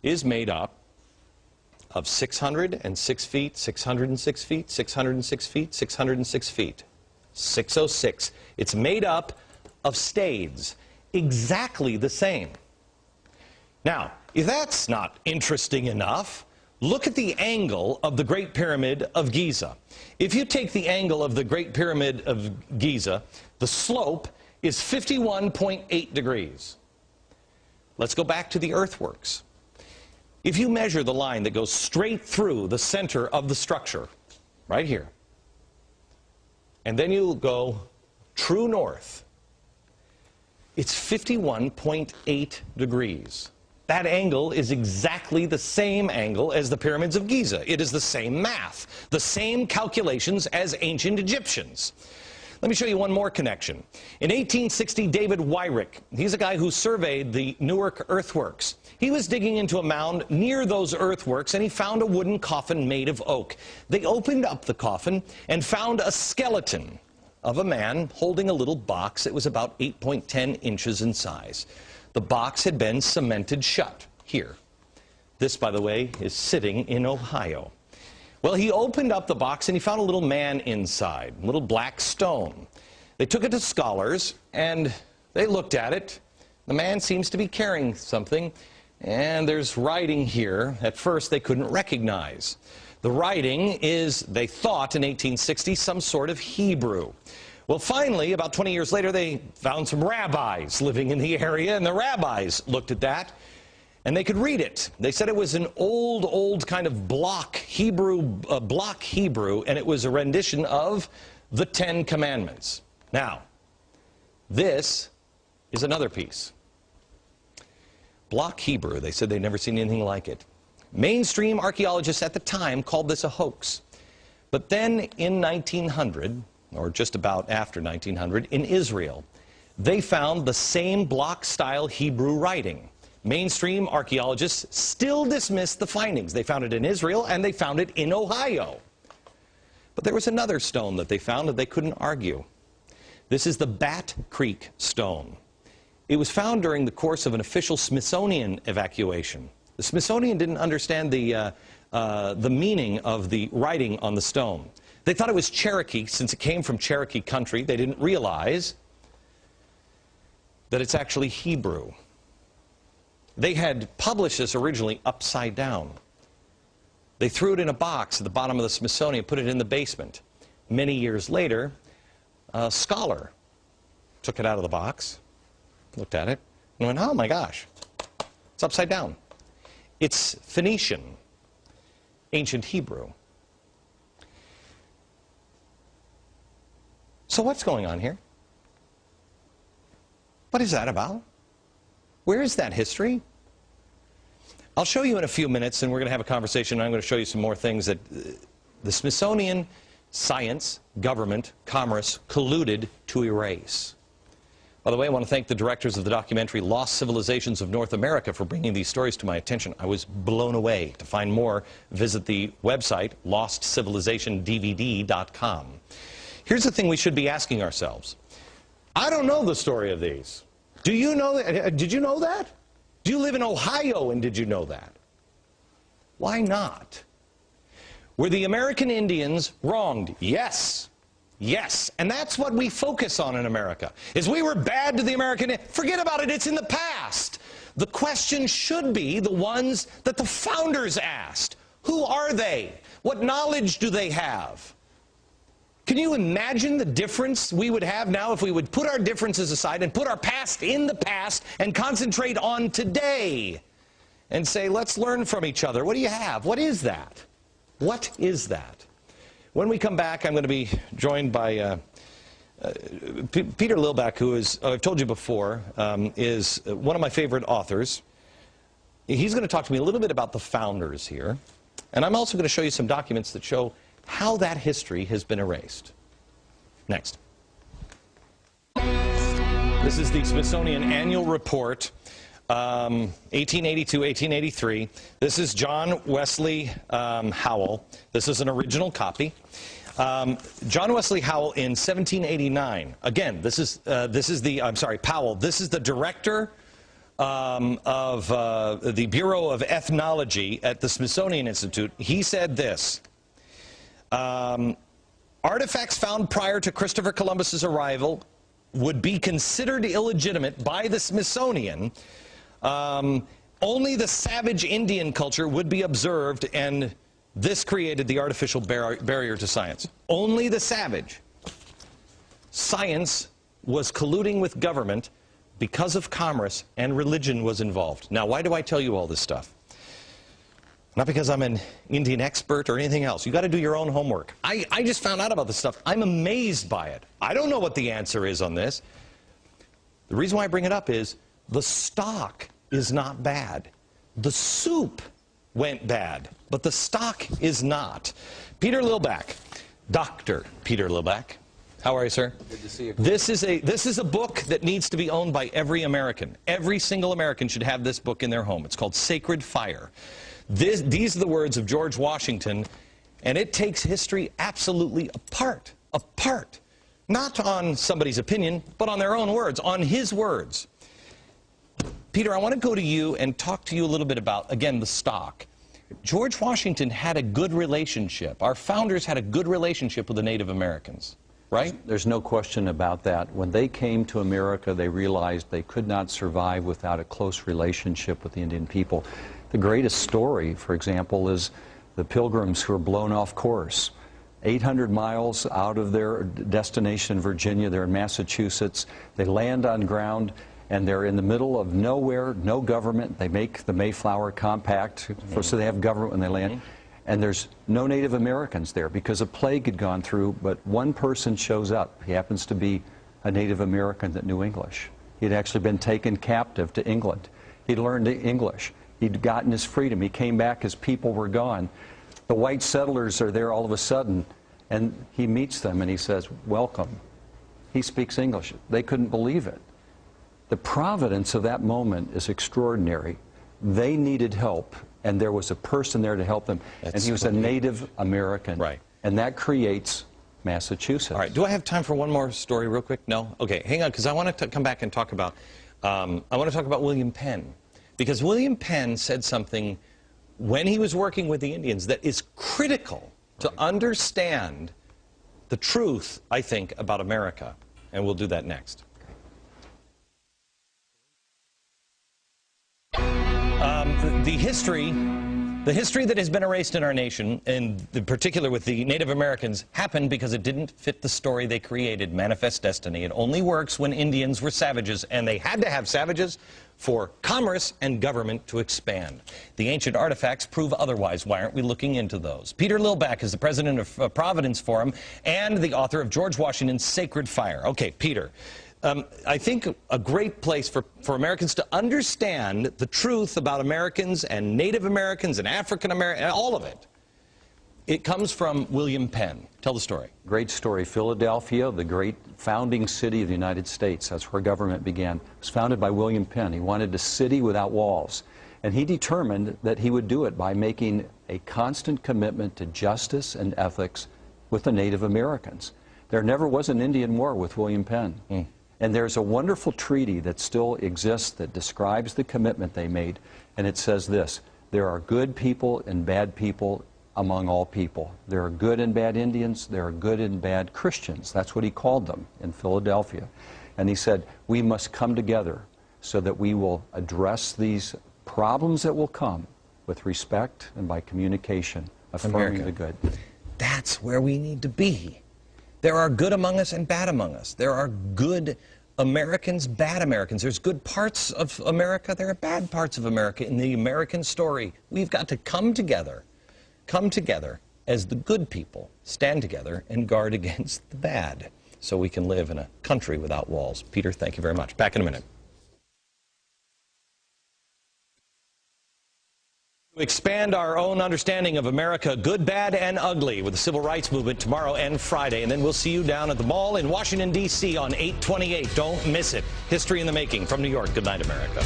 is made up of 606 feet, 606 feet, 606 feet, 606 feet. 606. It's made up of stades, exactly the same. Now, if that's not interesting enough, look at the angle of the Great Pyramid of Giza. If you take the angle of the Great Pyramid of Giza, the slope is 51.8 degrees. Let's go back to the earthworks. If you measure the line that goes straight through the center of the structure, right here, and then you go true north, it's 51.8 degrees. That angle is exactly the same angle as the pyramids of Giza. It is the same math, the same calculations as ancient Egyptians. Let me show you one more connection. In 1860, David Wyrick, he's a guy who surveyed the Newark earthworks. He was digging into a mound near those earthworks, and he found a wooden coffin made of oak. They opened up the coffin and found a skeleton of a man holding a little box that was about 8.10 inches in size. The box had been cemented shut here. This, by the way, is sitting in Ohio. Well, he opened up the box and he found a little man inside, a little black stone. They took it to scholars and they looked at it. The man seems to be carrying something, and there's writing here at first they couldn't recognize. The writing is, they thought in 1860, some sort of Hebrew. Well, finally, about 20 years later, they found some rabbis living in the area, and the rabbis looked at that, and they could read it. They said it was an old kind of block Hebrew, and it was a rendition of the Ten Commandments. Now, this is another piece. Block Hebrew, they said they'd never seen anything like it. Mainstream archaeologists at the time called this a hoax. But then in 1900, or just about after 1900, in Israel, they found the same block-style Hebrew writing. Mainstream archaeologists still dismiss the findings. They found it in Israel, and they found it in Ohio. But there was another stone that they found that they couldn't argue. This is the Bat Creek stone. It was found during the course of an official Smithsonian evacuation. The Smithsonian didn't understand the meaning of the writing on the stone. They thought it was Cherokee, since it came from Cherokee country. They didn't realize that it's actually Hebrew. They had published this originally upside down. They threw it in a box at the bottom of the Smithsonian, put it in the basement. Many years later, a scholar took it out of the box, looked at it, and went, oh my gosh, it's upside down. It's Phoenician, ancient Hebrew. So what's going on here? What is that about? Where is that history? I'll show you in a few minutes, and we're going to have a conversation, and I'm going to show you some more things that the Smithsonian, science, government, commerce colluded to erase. By the way, I want to thank the directors of the documentary Lost Civilizations of North America for bringing these stories to my attention. I was blown away. To find more, visit the website lostcivilizationdvd.com. Here's the thing we should be asking ourselves. I don't know the story of these. Do you know that? Did you know that? Do you live in Ohio, and did you know that? Why not? Were the American Indians wronged? Yes. Yes. And that's what we focus on in America, is we were bad to the American Indians. Forget about it. It's in the past. The question should be the ones that the founders asked. Who are they? What knowledge do they have? Can you imagine the difference we would have now if we would put our differences aside and put our past in the past and concentrate on today and say, let's learn from each other. What do you have? What is that? What is that? When we come back, I'm going to be joined by Peter Lilback, who is, I've told you before, is one of my favorite authors. He's going to talk to me a little bit about the founders here. And I'm also going to show you some documents that show how that history has been erased. Next. This is the Smithsonian Annual Report, 1882, 1883. This is John Wesley Howell. This is an original copy. John Wesley Howell in 1789. Again, Powell. This is the director of the Bureau of Ethnology at the Smithsonian Institute, he said this: artifacts found prior to Christopher Columbus's arrival would be considered illegitimate by the Smithsonian. Only the savage Indian culture would be observed, and this created the artificial barrier to science. Only the savage. Science was colluding with government because of commerce, and religion was involved. Now, why do I tell you all this stuff? Not because I'm an Indian expert or anything else. You got to do your own homework. I just found out about this stuff. I'm amazed by it. I don't know what the answer is on this. The reason why I bring it up is the stock is not bad. The soup went bad, but the stock is not. Peter Lilback, Dr. Peter Lilback. How are you, sir? Good to see you. This is a book that needs to be owned by every American. Every single American should have this book in their home. It's called Sacred Fire. These are the words of George Washington, and it takes history absolutely apart. Apart. Not on somebody's opinion, but on their own words, on his words. Peter, I want to go to you and talk to you a little bit about, again, the stock. George Washington had a good relationship. Our founders had a good relationship with the Native Americans, right? There's no question about that. When they came to America, they realized they could not survive without a close relationship with the Indian people. The greatest story, for example, is the Pilgrims who were blown off course. 800 miles out of their destination in Virginia, they're in Massachusetts. They land on ground, and they're in the middle of nowhere, no government. They make the Mayflower Compact, so they have government when they land. And there's no Native Americans there because a plague had gone through, but one person shows up. He happens to be a Native American that knew English. He'd actually been taken captive to England. He'd learned English. He'd gotten his freedom. He came back, his people were gone. The white settlers are there all of a sudden, and he meets them and he says, "Welcome." He speaks English. They couldn't believe it. The providence of that moment is extraordinary. They needed help, and there was a person there to help them, and he was a Native American. Right. And that creates Massachusetts. All right. Do I have time for one more story real quick? No? Okay, hang on, because I want to come back and talk about, William Penn. Because William Penn said something when he was working with the Indians that is critical to understand the truth, I think, about America. And we'll do that next. The history that has been erased in our nation, and in particular with the Native Americans, happened because it didn't fit the story they created, Manifest Destiny. It only works when Indians were savages, and they had to have savages for commerce and government to expand. The ancient artifacts prove otherwise. Why aren't we looking into those? Peter Lilback is the president of Providence Forum and the author of George Washington's Sacred Fire. Okay, Peter. I think a great place for Americans to understand the truth about Americans and Native Americans and African Americans, all of it, it comes from William Penn. Tell the story. Great story. Philadelphia, the great founding city of the United States, that's where government began, was founded by William Penn. He wanted a city without walls. And he determined that he would do it by making a constant commitment to justice and ethics with the Native Americans. There never was an Indian war with William Penn. And there's a wonderful treaty that still exists that describes the commitment they made, and it says this: there are good people and bad people among all people. There are good and bad Indians, there are good and bad Christians. That's what he called them in Philadelphia. And he said, we must come together so that we will address these problems that will come with respect and by communication, affirming the good. That's where we need to be. There are good among us and bad among us. There are good Americans, bad Americans. There's good parts of America. There are bad parts of America in the American story. We've got to come together as the good people, stand together and guard against the bad so we can live in a country without walls. Peter, thank you very much. Back in a minute. To expand our own understanding of America, good, bad, and ugly, with the Civil Rights Movement tomorrow and Friday. And then we'll see you down at the mall in Washington, D.C. on 8/28. Don't miss it. History in the making from New York. Good night, America.